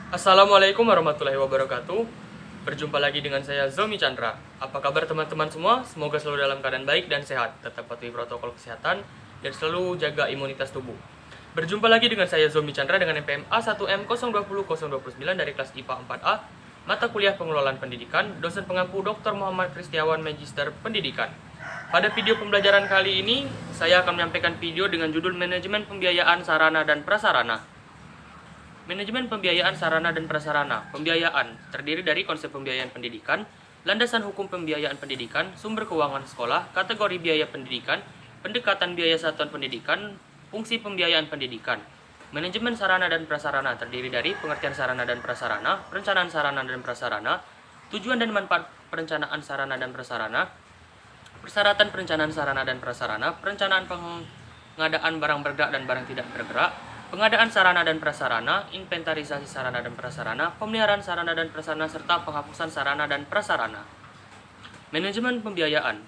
Assalamualaikum warahmatullahi wabarakatuh. Berjumpa lagi dengan saya Zomi Chandra. Apa kabar teman-teman semua? Semoga selalu dalam keadaan baik dan sehat. Tetap patuhi protokol kesehatan dan selalu jaga imunitas tubuh. Berjumpa lagi dengan saya Zomi Chandra dengan NPM A1M020029 dari kelas IPA 4A, mata kuliah pengelolaan pendidikan, dosen pengampu Dr. Muhammad Kristiawan Magister Pendidikan. Pada video pembelajaran kali ini, saya akan menyampaikan video dengan judul Manajemen Pembiayaan Sarana dan Prasarana. Manajemen pembiayaan sarana dan prasarana. Pembiayaan terdiri dari konsep pembiayaan pendidikan, landasan hukum pembiayaan pendidikan, sumber keuangan sekolah, kategori biaya pendidikan, pendekatan biaya satuan pendidikan, fungsi pembiayaan pendidikan. Manajemen sarana dan prasarana terdiri dari pengertian sarana dan prasarana, perencanaan sarana dan prasarana, tujuan dan manfaat perencanaan sarana dan prasarana, persyaratan perencanaan sarana dan prasarana, perencanaan pengadaan barang bergerak dan barang tidak bergerak, pengadaan sarana dan prasarana, inventarisasi sarana dan prasarana, pemeliharaan sarana dan prasarana, serta penghapusan sarana dan prasarana. Manajemen pembiayaan.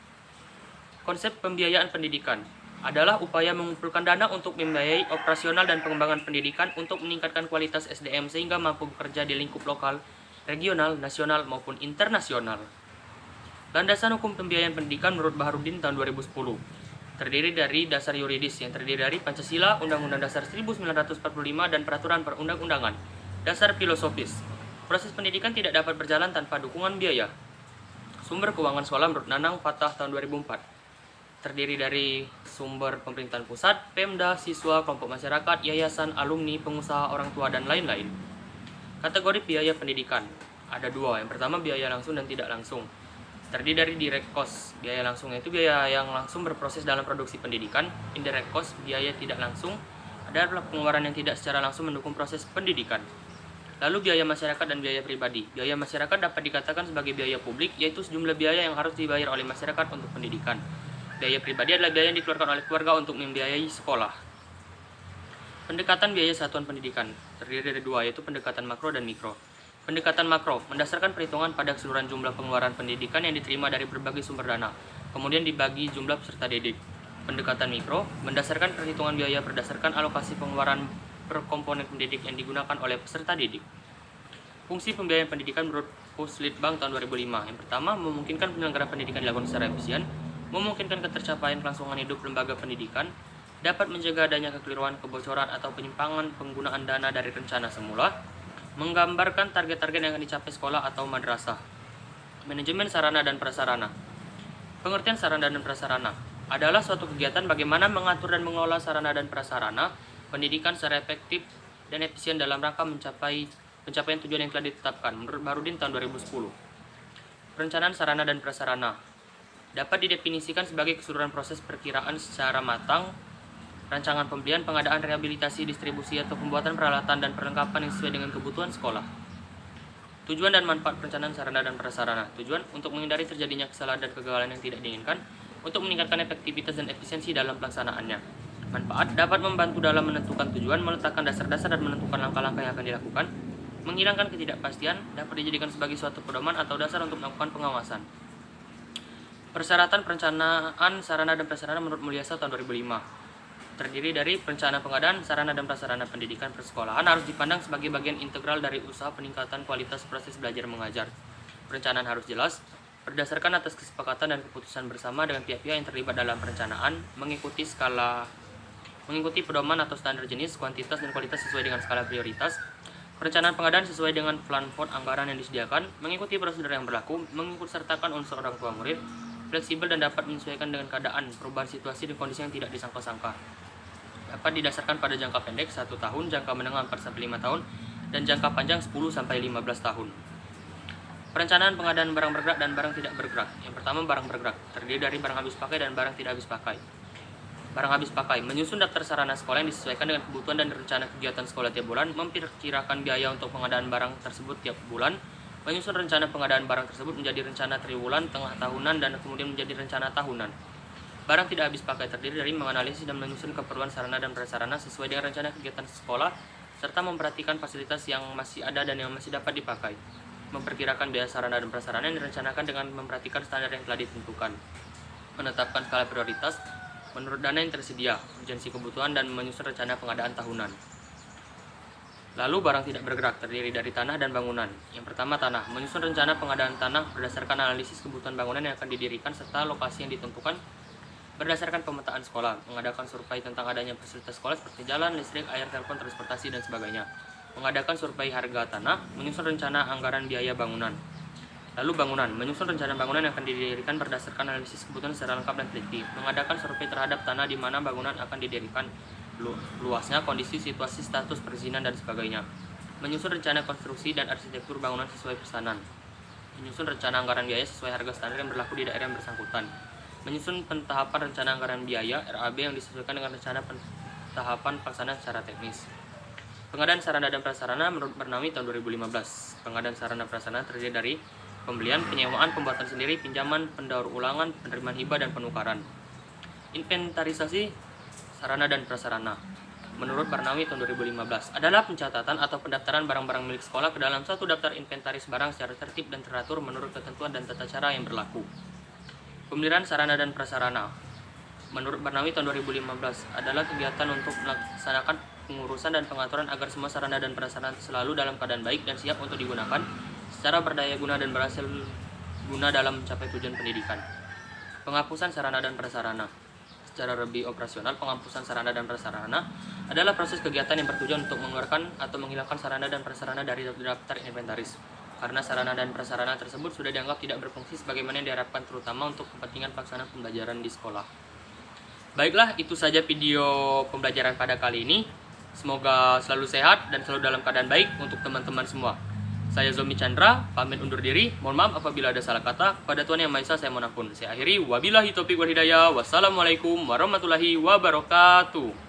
Konsep pembiayaan pendidikan adalah upaya mengumpulkan dana untuk membiayai operasional dan pengembangan pendidikan untuk meningkatkan kualitas SDM sehingga mampu bekerja di lingkup lokal, regional, nasional, maupun internasional. Landasan hukum pembiayaan pendidikan menurut Baharudin tahun 2010. Terdiri dari dasar yuridis yang terdiri dari Pancasila, Undang-Undang Dasar 1945, dan Peraturan Perundang-undangan. Dasar filosofis. Proses pendidikan tidak dapat berjalan tanpa dukungan biaya. Sumber keuangan sekolah menurut Nanang Fatah tahun 2004. Terdiri dari sumber pemerintahan pusat, Pemda, siswa, kelompok masyarakat, yayasan, alumni, pengusaha, orang tua, dan lain-lain. Kategori biaya pendidikan. Ada dua. Yang pertama biaya langsung dan tidak langsung. Terdiri dari direct cost, biaya langsung itu biaya yang langsung berproses dalam produksi pendidikan. Indirect cost, biaya tidak langsung, adalah pengeluaran yang tidak secara langsung mendukung proses pendidikan. Lalu biaya masyarakat dan biaya pribadi. Biaya masyarakat dapat dikatakan sebagai biaya publik, yaitu sejumlah biaya yang harus dibayar oleh masyarakat untuk pendidikan. Biaya pribadi adalah biaya yang dikeluarkan oleh keluarga untuk membiayai sekolah. Pendekatan biaya satuan pendidikan terdiri dari dua, yaitu pendekatan makro dan mikro. Pendekatan makro mendasarkan perhitungan pada keseluruhan jumlah pengeluaran pendidikan yang diterima dari berbagai sumber dana, kemudian dibagi jumlah peserta didik. Pendekatan mikro mendasarkan perhitungan biaya berdasarkan alokasi pengeluaran per komponen pendidik yang digunakan oleh peserta didik. Fungsi pembiayaan pendidikan menurut Puslitbang tahun 2005. Yang pertama, memungkinkan penyelenggaraan pendidikan dilakukan secara efisien, memungkinkan ketercapaian kelangsungan hidup lembaga pendidikan, dapat mencegah adanya kekeliruan, kebocoran, atau penyimpangan penggunaan dana dari rencana semula, menggambarkan target-target yang akan dicapai sekolah atau madrasah. Manajemen sarana dan prasarana. Pengertian sarana dan prasarana adalah suatu kegiatan bagaimana mengatur dan mengelola sarana dan prasarana pendidikan secara efektif dan efisien dalam rangka pencapaian tujuan yang telah ditetapkan menurut Baharudin tahun 2010. Perencanaan sarana dan prasarana dapat didefinisikan sebagai keseluruhan proses perkiraan secara matang, rancangan pembelian, pengadaan, rehabilitasi, distribusi, atau pembuatan peralatan dan perlengkapan yang sesuai dengan kebutuhan sekolah. Tujuan dan manfaat perencanaan sarana dan prasarana. Tujuan untuk menghindari terjadinya kesalahan dan kegagalan yang tidak diinginkan, untuk meningkatkan efektivitas dan efisiensi dalam pelaksanaannya. Manfaat dapat membantu dalam menentukan tujuan, meletakkan dasar-dasar dan menentukan langkah-langkah yang akan dilakukan, menghilangkan ketidakpastian, dapat dijadikan sebagai suatu pedoman atau dasar untuk melakukan pengawasan. Persyaratan perencanaan sarana dan prasarana menurut Mulyasa tahun 2005. Terdiri dari perencanaan pengadaan sarana dan prasarana pendidikan persekolahan harus dipandang sebagai bagian integral dari usaha peningkatan kualitas proses belajar mengajar. Perencanaan harus jelas, berdasarkan atas kesepakatan dan keputusan bersama dengan pihak-pihak yang terlibat dalam perencanaan, mengikuti pedoman atau standar jenis, kuantitas, dan kualitas sesuai dengan skala prioritas. Perencanaan pengadaan sesuai dengan plafon anggaran yang disediakan, mengikuti prosedur yang berlaku, mengikut sertakan unsur orang tua murid, fleksibel dan dapat menyesuaikan dengan keadaan, perubahan situasi dan kondisi yang tidak disangka-sangka. Dapat didasarkan pada jangka pendek 1 tahun, jangka menengah 4-5 tahun, dan jangka panjang 10-15 tahun. Perencanaan pengadaan barang bergerak dan barang tidak bergerak. Yang pertama, barang bergerak terdiri dari barang habis pakai dan barang tidak habis pakai. Barang habis pakai menyusun daftar sarana sekolah yang disesuaikan dengan kebutuhan dan rencana kegiatan sekolah tiap bulan, memperkirakan biaya untuk pengadaan barang tersebut tiap bulan, menyusun rencana pengadaan barang tersebut menjadi rencana triwulan, tengah tahunan, dan kemudian menjadi rencana tahunan. Barang tidak habis pakai terdiri dari menganalisis dan menyusun keperluan sarana dan prasarana sesuai dengan rencana kegiatan sekolah, serta memperhatikan fasilitas yang masih ada dan yang masih dapat dipakai. Memperkirakan biaya sarana dan prasarana yang direncanakan dengan memperhatikan standar yang telah ditentukan. Menetapkan skala prioritas menurut dana yang tersedia, urgensi kebutuhan, dan menyusun rencana pengadaan tahunan. Lalu barang tidak bergerak terdiri dari tanah dan bangunan. Yang pertama tanah, menyusun rencana pengadaan tanah berdasarkan analisis kebutuhan bangunan yang akan didirikan serta lokasi yang ditentukan berdasarkan pemetaan sekolah, mengadakan survei tentang adanya fasilitas sekolah seperti jalan, listrik, air, telepon, transportasi, dan sebagainya. Mengadakan survei harga tanah, menyusun rencana anggaran biaya bangunan. Lalu bangunan, menyusun rencana bangunan yang akan didirikan berdasarkan analisis kebutuhan secara lengkap dan teliti. Mengadakan survei terhadap tanah di mana bangunan akan didirikan, luasnya, kondisi, situasi, status perizinan, dan sebagainya. Menyusun rencana konstruksi dan arsitektur bangunan sesuai pesanan. Menyusun rencana anggaran biaya sesuai harga standar yang berlaku di daerah yang bersangkutan. Menyusun pentahapan rencana anggaran biaya RAB yang disesuaikan dengan rencana pentahapan pelaksanaan secara teknis. Pengadaan sarana dan prasarana menurut Barnawi tahun 2015. Pengadaan sarana prasarana terdiri dari pembelian, penyewaan, pembuatan sendiri, pinjaman, pendaur ulangan, penerimaan hibah, dan penukaran. Inventarisasi sarana dan prasarana menurut Barnawi tahun 2015 adalah pencatatan atau pendaftaran barang-barang milik sekolah ke dalam suatu daftar inventaris barang secara tertib dan teratur menurut ketentuan dan tata cara yang berlaku. Pemeliharaan sarana dan prasarana menurut Barnawi tahun 2015 adalah kegiatan untuk melaksanakan pengurusan dan pengaturan agar semua sarana dan prasarana selalu dalam keadaan baik dan siap untuk digunakan secara berdaya guna dan berhasil guna dalam mencapai tujuan pendidikan. Penghapusan sarana dan prasarana secara lebih operasional, penghapusan sarana dan prasarana adalah proses kegiatan yang bertujuan untuk mengeluarkan atau menghilangkan sarana dan prasarana dari daftar inventaris. Karena sarana dan prasarana tersebut sudah dianggap tidak berfungsi sebagaimana yang diharapkan terutama untuk kepentingan pelaksanaan pembelajaran di sekolah. Baiklah, itu saja video pembelajaran pada kali ini. Semoga selalu sehat dan selalu dalam keadaan baik untuk teman-teman semua. Saya Zomi Chandra, pamit undur diri. Mohon maaf apabila ada salah kata. Kepada Tuhan Yang Maha Esa saya mohon ampun. Saya akhiri, wabillahi taufiq wal hidayah. Wassalamualaikum warahmatullahi wabarakatuh.